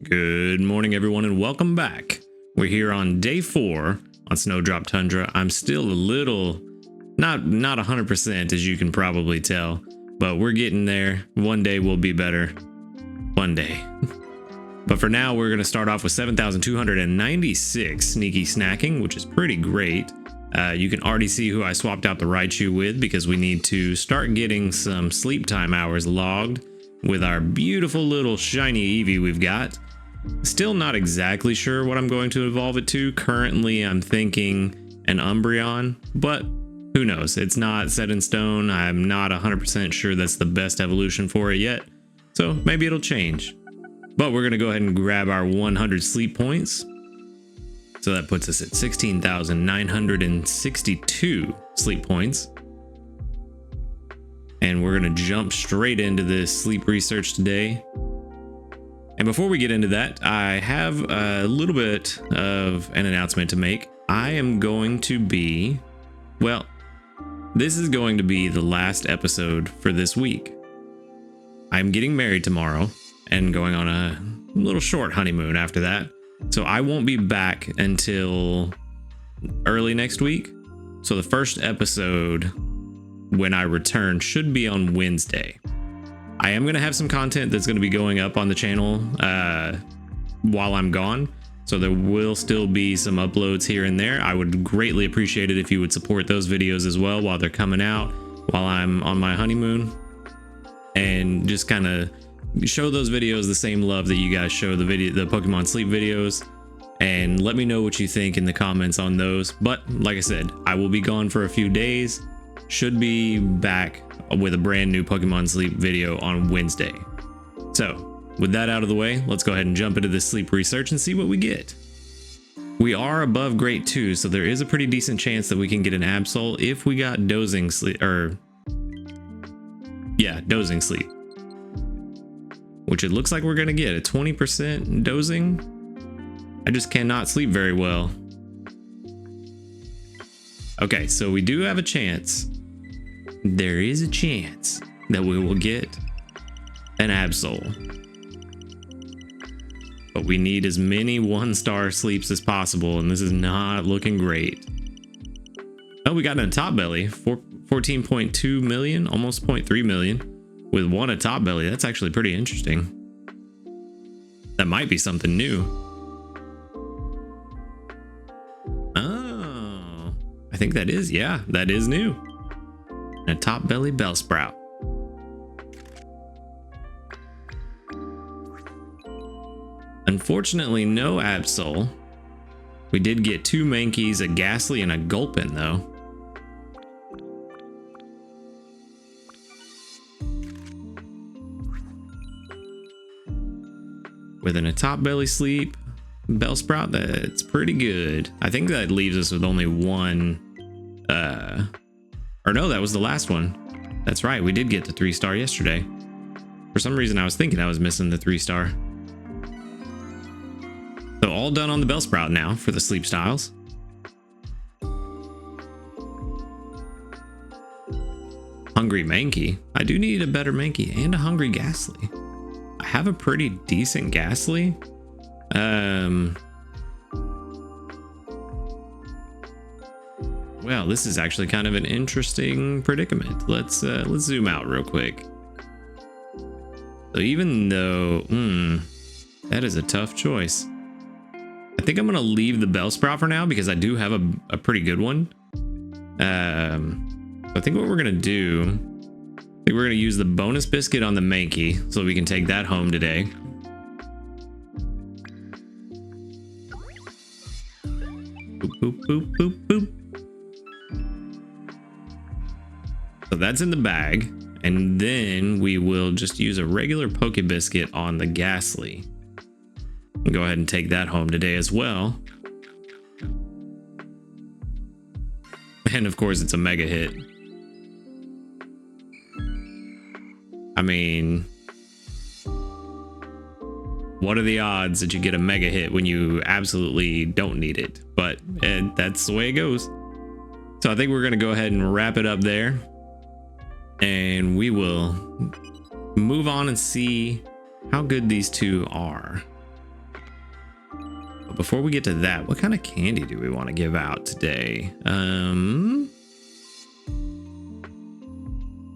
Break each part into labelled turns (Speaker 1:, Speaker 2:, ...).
Speaker 1: Good morning, everyone, and welcome back. We're here on day 4 on Snowdrop Tundra. I'm still a little, not 100%, as you can probably tell, but we're getting there. One day we'll be better. One day. But for now, we're going to start off with 7,296 sneaky snacking, which is pretty great. You can already see who I swapped out the Raichu with because we need to start getting some sleep time hours logged with our beautiful little shiny Eevee we've got. Still not exactly sure what I'm going to evolve it to. Currently, I'm thinking an Umbreon, but who knows? It's not set in stone. I'm not 100% sure that's the best evolution for it yet, so maybe it'll change. But we're going to go ahead and grab our 100 sleep points. So that puts us at 16,962 sleep points. And we're going to jump straight into this sleep research today. And before we get into that, I have a little bit of an announcement to make. I am going to be, well, this is going to be the last episode for this week. I'm getting married tomorrow and going on a little short honeymoon after that. So I won't be back until early next week. So the first episode when I return should be on Wednesday. I am going to have some content that's going to be going up on the channel while I'm gone. So there will still be some uploads here and there. I would greatly appreciate it if you would support those videos as well while they're coming out, while I'm on my honeymoon, and just kind of show those videos the same love that you guys show the Pokemon Sleep videos, and let me know what you think in the comments on those. But like I said, I will be gone for a few days. Should be back with a brand new Pokemon Sleep video on Wednesday. So with that out of the way, let's go ahead and jump into this sleep research and see what we get. We are above Grade 2, so there is a pretty decent chance that we can get an Absol if we got dozing sleep, dozing sleep. Which it looks like we're gonna get a 20% dozing. I just cannot sleep very well. Okay, so we do have a chance. There is a chance that we will get an Absol. But we need as many 1-star sleeps as possible, and this is not looking great. Oh, we got a top belly, 14.2 million, almost 0.3 million. With one at top belly, that's actually pretty interesting. That might be something new. Oh, I think that is, yeah, that is new. A top belly Bellsprout. Unfortunately, no Absol. We did get 2 Mankeys, a Ghastly, and a Gulpin, though. Within a top belly sleep Bellsprout, that's pretty good. I think that leaves us with only one, or no, that was the last one. That's right, we did get the 3-star yesterday. For some reason, I was thinking I was missing the 3-star. So all done on the Bellsprout now for the sleep styles. Hungry Mankey. I do need a better Mankey and a Hungry Ghastly. I have a pretty decent Ghastly. Well, this is actually kind of an interesting predicament. Let's zoom out real quick. So even though, that is a tough choice. I think I'm gonna leave the Bellsprout for now because I do have a pretty good one. I think what we're gonna do, I think we're gonna use the bonus biscuit on the Mankey so we can take that home today. Boop, boop, boop, boop, boop. So that's in the bag, and then we will just use a regular Poke Biscuit on the Ghastly. Go ahead and take that home today as well. And of course, it's a mega hit. I mean, what are the odds that you get a mega hit when you absolutely don't need it? But that's the way it goes. So I think we're going to go ahead and wrap it up there. And we will move on and see how good these two are. But before we get to that, what kind of candy do we want to give out today?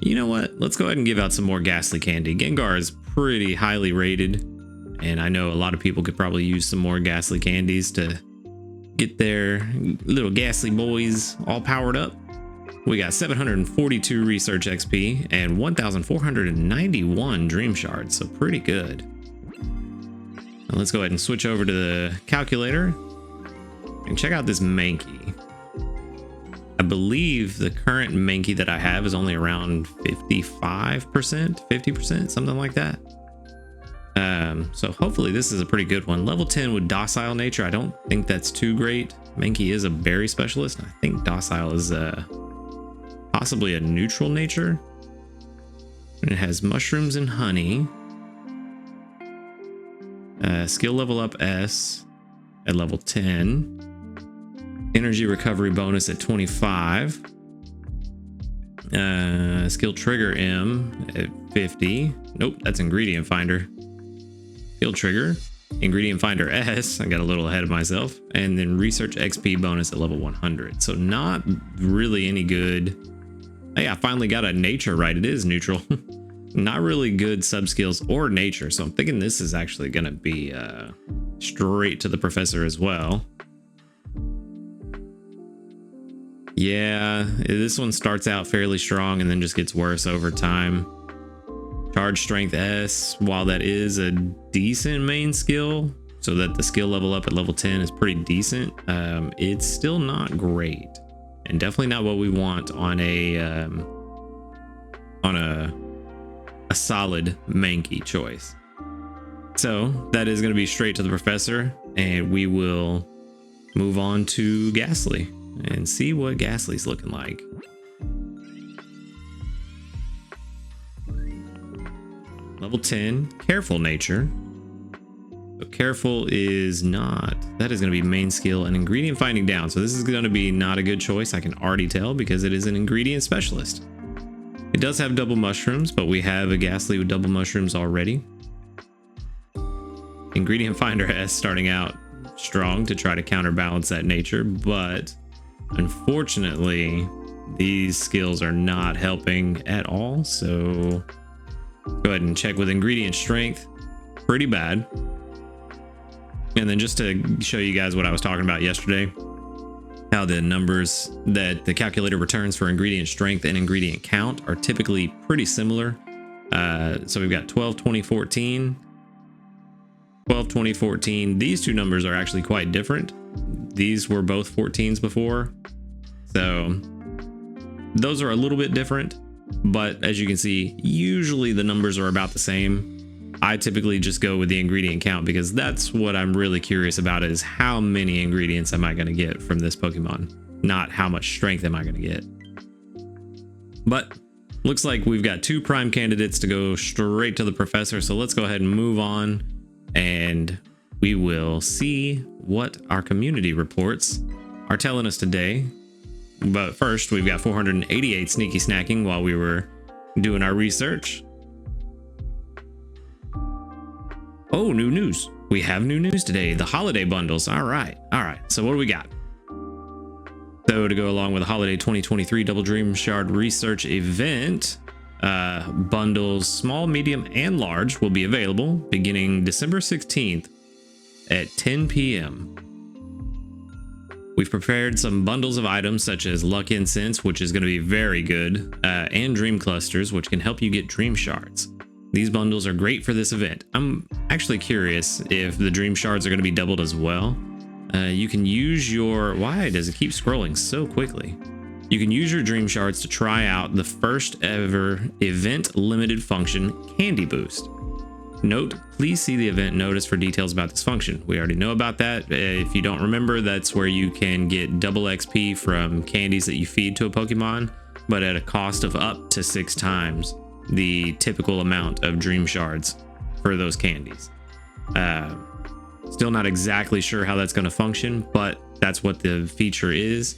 Speaker 1: You know what? Let's go ahead and give out some more Ghastly candy. Gengar is pretty highly rated, and I know a lot of people could probably use some more Ghastly candies to get their little Ghastly boys all powered up. We got 742 research XP and 1,491 dream shards, so pretty good. Now let's go ahead and switch over to the calculator and check out this Mankey. I believe the current Mankey that I have is only around 55%, 50%, something like that. So hopefully this is a pretty good one. Level 10 with docile nature. I don't think that's too great. Mankey is a berry specialist. I think docile is possibly a neutral nature. And it has mushrooms and honey. Skill level up S at level 10. Energy recovery bonus at 25. Skill trigger M at 50. Nope, that's ingredient finder. Skill trigger, ingredient finder S. I got a little ahead of myself. And then research XP bonus at level 100. So not really any good. Hey, I finally got a nature right. It is neutral. Not really good sub skills or nature. So I'm thinking this is actually going to be straight to the professor as well. Yeah, this one starts out fairly strong and then just gets worse over time. Charge strength S, while that is a decent main skill, so that the skill level up at level 10 is pretty decent, it's still not great, and definitely not what we want on a solid Mankey choice. So that is going to be straight to the professor, and we will move on to Ghastly and see what Ghastly's looking like. Level 10, careful nature. So careful is not, that is going to be main skill and ingredient finding down. So this is going to be not a good choice. I can already tell because it is an ingredient specialist. It does have double mushrooms, but we have a Ghastly with double mushrooms already. Ingredient finder S starting out strong to try to counterbalance that nature, but unfortunately these skills are not helping at all. So go ahead and check with ingredient strength. Pretty bad. And then just to show you guys what I was talking about yesterday, how the numbers that the calculator returns for ingredient strength and ingredient count are typically pretty similar. So we've got 12, 20, 14. 12, 20, 14. These two numbers are actually quite different. These were both 14s before. So those are a little bit different. But as you can see, usually the numbers are about the same. I typically just go with the ingredient count because that's what I'm really curious about, is how many ingredients am I going to get from this Pokemon, not how much strength am I going to get. But looks like we've got two prime candidates to go straight to the professor. So let's go ahead and move on and we will see what our community reports are telling us today. But first, we've got 488 sneaky snacking while we were doing our research. Oh, new news. We have new news today. The holiday bundles. All right. So what do we got? So to go along with the holiday 2023 Double Dream Shard research event, bundles small, medium, and large will be available beginning December 16th at 10 p.m. We've prepared some bundles of items such as Luck Incense, which is going to be very good, and Dream Clusters, which can help you get Dream Shards. These bundles are great for this event. I'm actually curious if the Dream Shards are going to be doubled as well. You can use your... Why does it keep scrolling so quickly? You can use your Dream Shards to try out the first ever event limited function, Candy Boost. Note, please see the event notice for details about this function. We already know about that. If you don't remember, that's where you can get double XP from candies that you feed to a Pokemon, but at a cost of up to 6 times the typical amount of Dream Shards for those candies. Still not exactly sure how that's going to function, but that's what the feature is.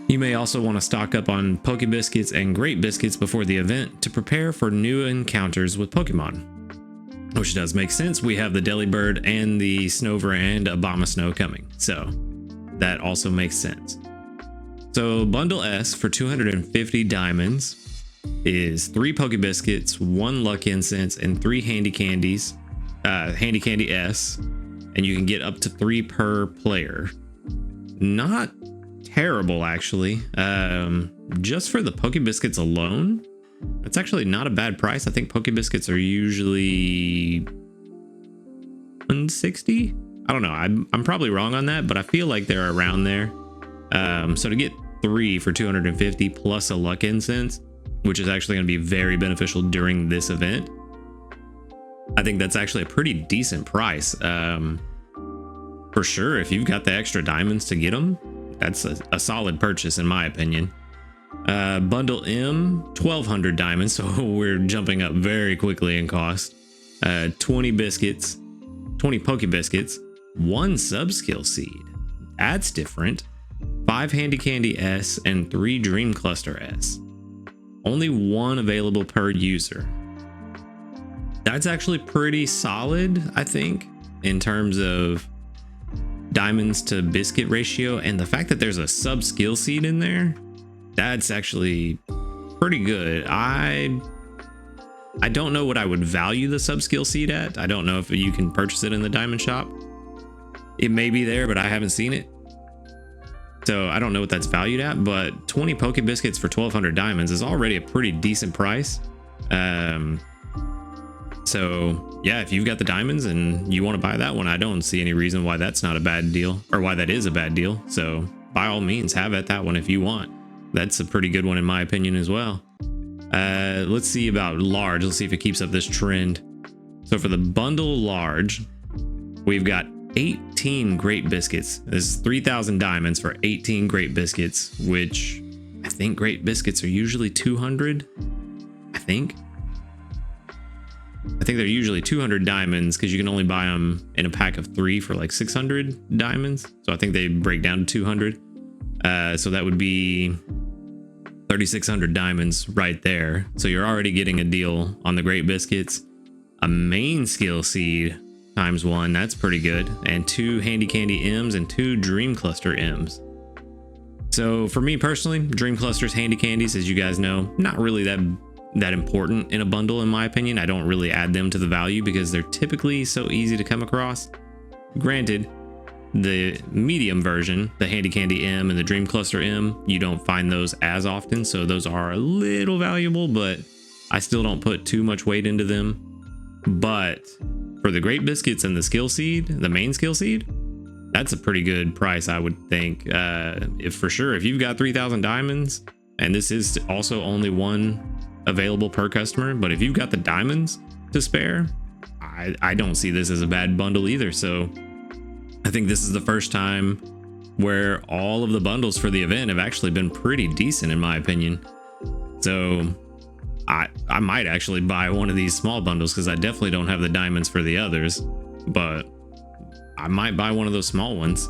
Speaker 1: You may also want to stock up on Poke Biscuits and Great Biscuits before the event to prepare for new encounters with Pokemon. which does make sense. We have the Delibird and the Snover and Abomasnow coming, so that also makes sense. So bundle S for 250 diamonds is 3 Poke Biscuits, 1 Luck Incense, and 3 Handy Candies, Handy Candy S, and you can get up to 3 per player. Not terrible, actually. Just for the Poke Biscuits alone, that's actually not a bad price. I think Poke Biscuits are usually 160. I don't know. I'm probably wrong on that, but I feel like they're around there. So to get 3 for 250 plus a Luck Incense, which is actually going to be very beneficial during this event, I think that's actually a pretty decent price. For sure, if you've got the extra diamonds to get them, that's a solid purchase in my opinion. Bundle M, 1200 diamonds, so we're jumping up very quickly in cost. 20 biscuits, 20 Poke Biscuits, 1 Subskill Seed. That's different. 5 Handy Candy S and 3 Dream Cluster S. Only 1 available per user. That's actually pretty solid, I think, in terms of diamonds to biscuit ratio, and the fact that there's a Subskill Seed in there, that's actually pretty good. I don't know what I would value the Subskill Seed at. I don't know if you can purchase it in the diamond shop. It may be there, but I haven't seen it, so I don't know what that's valued at. But 20 Poke Biscuits for 1200 diamonds is already a pretty decent price. So yeah, if you've got the diamonds and you want to buy that one, I don't see any reason why that's not a bad deal, or why that is a bad deal. So by all means, have at that one if you want. That's a pretty good one in my opinion as well. Let's see about large. Let's see if it keeps up this trend. So for the bundle large, we've got 18 Great Biscuits. This is 3,000 diamonds for 18 Great Biscuits, which I think Great Biscuits are usually 200. I think they're usually 200 diamonds because you can only buy them in a pack of 3 for like 600 diamonds. So I think they break down to 200. So that would be 3,600 diamonds right there. So you're already getting a deal on the Great Biscuits. A main skill seed times 1, that's pretty good. And 2 Handy Candy M's and 2 Dream Cluster M's. So for me personally, Dream Clusters, Handy Candies, as you guys know, not really that important in a bundle in my opinion. I don't really add them to the value because they're typically so easy to come across. Granted, the medium version, the Handy Candy M and the Dream Cluster M, you don't find those as often, so those are a little valuable, but I still don't put too much weight into them. But for the Great Biscuits and the Skill Seed, the main Skill Seed, that's a pretty good price, I would think. If for sure, if you've got 3,000 diamonds, and this is also only 1 available per customer, but if you've got the diamonds to spare, I don't see this as a bad bundle either. So I think this is the first time where all of the bundles for the event have actually been pretty decent in my opinion. So I might actually buy one of these small bundles because I definitely don't have the diamonds for the others, but I might buy one of those small ones.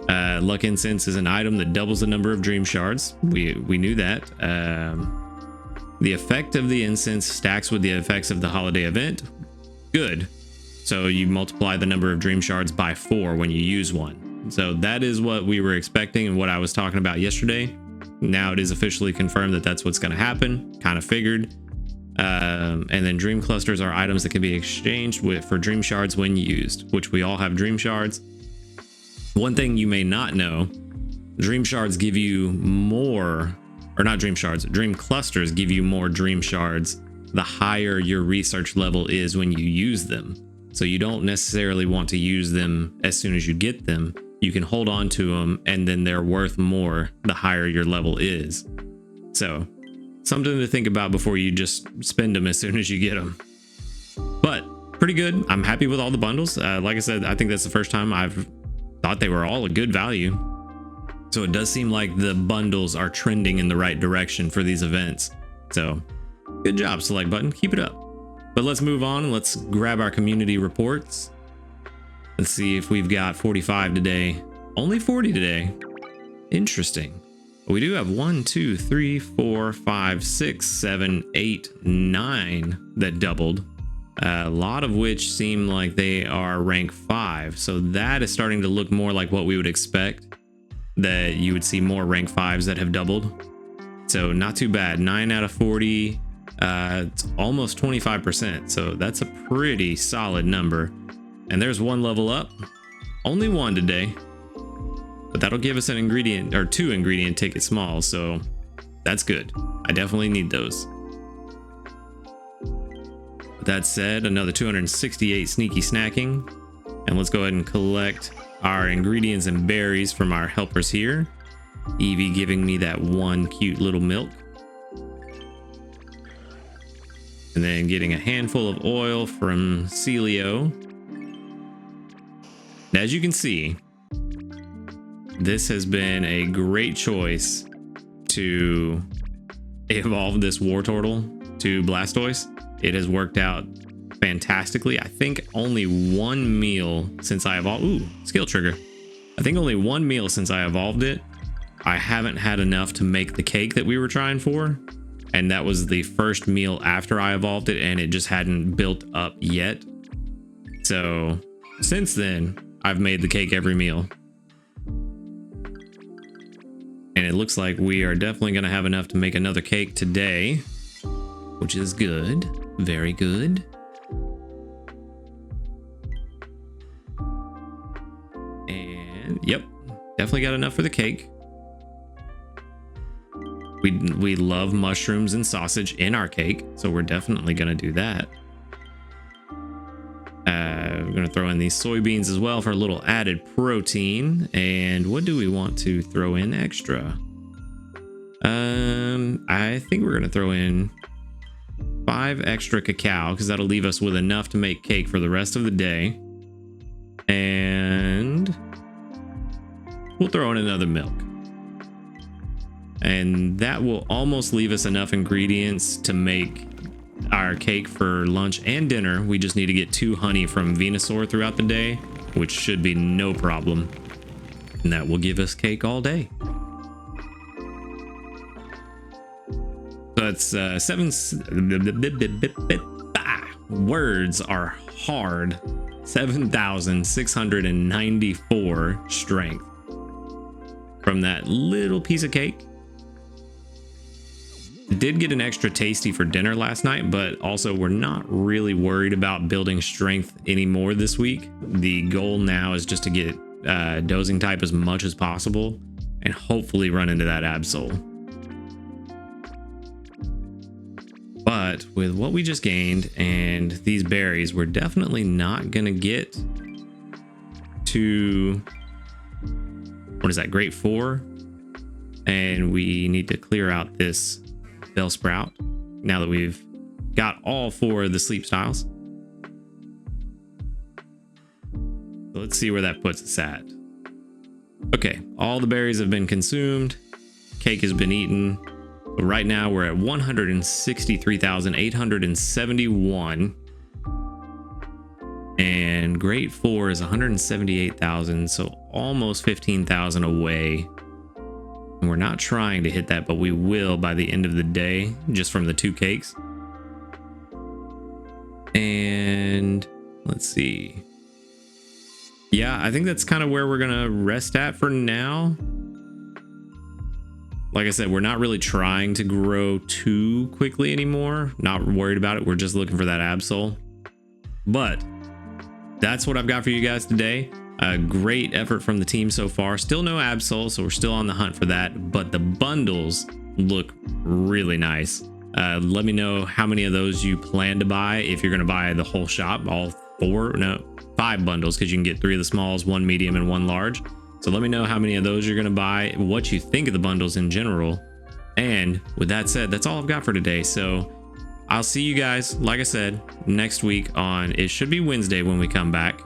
Speaker 1: Luck Incense is an item that doubles the number of dream shards. We knew that. The effect of the incense stacks with the effects of the holiday event. Good. So you multiply the number of dream shards by 4 when you use one. So that is what we were expecting and what I was talking about yesterday. Now it is officially confirmed that that's what's going to happen. Kind of figured. And then dream clusters are items that can be exchanged for dream shards when used, which we all have dream shards. One thing you may not know, dream shards give you more, or not dream shards, dream clusters give you more dream shards the higher your research level is when you use them. So you don't necessarily want to use them as soon as you get them. You can hold on to them and then they're worth more the higher your level is. So something to think about before you just spend them as soon as you get them. But pretty good. I'm happy with all the bundles. Like I said, I think that's the first time I've thought they were all a good value. So it does seem like the bundles are trending in the right direction for these events. So good job, Select Button. Keep it up. But let's move on and let's grab our community reports. Let's see if we've got 45 today. Only 40 today. Interesting. We do have 1, 2, 3, 4, 5, 6, 7, 8, 9 that doubled. A lot of which seem like they are rank 5. So that is starting to look more like what we would expect, that you would see more rank 5s that have doubled. So not too bad. 9 out of 40. It's almost 25%. So that's a pretty solid number. And there's one level up. Only one today. But that'll give us an ingredient or 2 ingredient ticket small. So that's good. I definitely need those. With that said, another 268 sneaky snacking. And let's go ahead and collect our ingredients and berries from our helpers here. Evie giving me that one cute little milk. And then getting a handful of oil from Celio. And as you can see, this has been a great choice to evolve this Wartortle to Blastoise. It has worked out fantastically. I think only one meal since I evolved. Ooh, skill trigger. I think only one meal since I evolved it. I haven't had enough to make the cake that we were trying for. And that was the first meal after I evolved it, and it just hadn't built up yet. So since then, I've made the cake every meal. And it looks like we are definitely going to have enough to make another cake today, which is good. Very good. And yep, definitely got enough for the cake. We love mushrooms and sausage in our cake, so we're definitely going to do that. We're going to throw in these soybeans as well for a little added protein. And what do we want to throw in extra? I think we're going to throw in 5 extra cacao, because that'll leave us with enough to make cake for the rest of the day. And we'll throw in another milk. And that will almost leave us enough ingredients to make our cake for lunch and dinner. We just need to get 2 honey from Venusaur throughout the day, which should be no problem. And that will give us cake all day. That's 7. Words are hard. 7,694 strength from that little piece of cake. Did get an extra tasty for dinner last night, but also we're not really worried about building strength anymore this week. The goal now is just to get dozing type as much as possible and hopefully run into that Absol. But with what we just gained and these berries, we're definitely not gonna get to, what is that, grade 4? And we need to clear out this Bellsprout now that we've got all 4 of the sleep styles. So let's see where that puts us at. Okay, all the berries have been consumed. Cake has been eaten. But right now we're at 163,871. And grade 4 is 178,000, so almost 15,000 away. And we're not trying to hit that, but we will by the end of the day, just from the 2 cakes. And let's see. Yeah, I think that's kind of where we're gonna rest at for now. Like I said, we're not really trying to grow too quickly anymore. Not worried about it. We're just looking for that Absol. But that's what I've got for you guys today. A great effort from the team so far. Still no Absol, so we're still on the hunt for that. But the bundles look really nice. Let me know how many of those you plan to buy. If you're going to buy the whole shop, all 5 bundles, because you can get 3 of the smalls, 1 medium, and 1 large. So let me know how many of those you're going to buy, what you think of the bundles in general. And with that said, that's all I've got for today. So I'll see you guys, like I said, next week on, it should be Wednesday when we come back.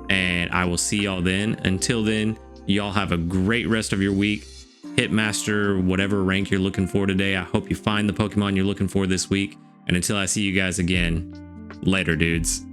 Speaker 1: And I will see y'all then. Until then, y'all have a great rest of your week. Hitmaster, whatever rank you're looking for today. I hope you find the Pokemon you're looking for this week. And until I see you guys again, later, dudes.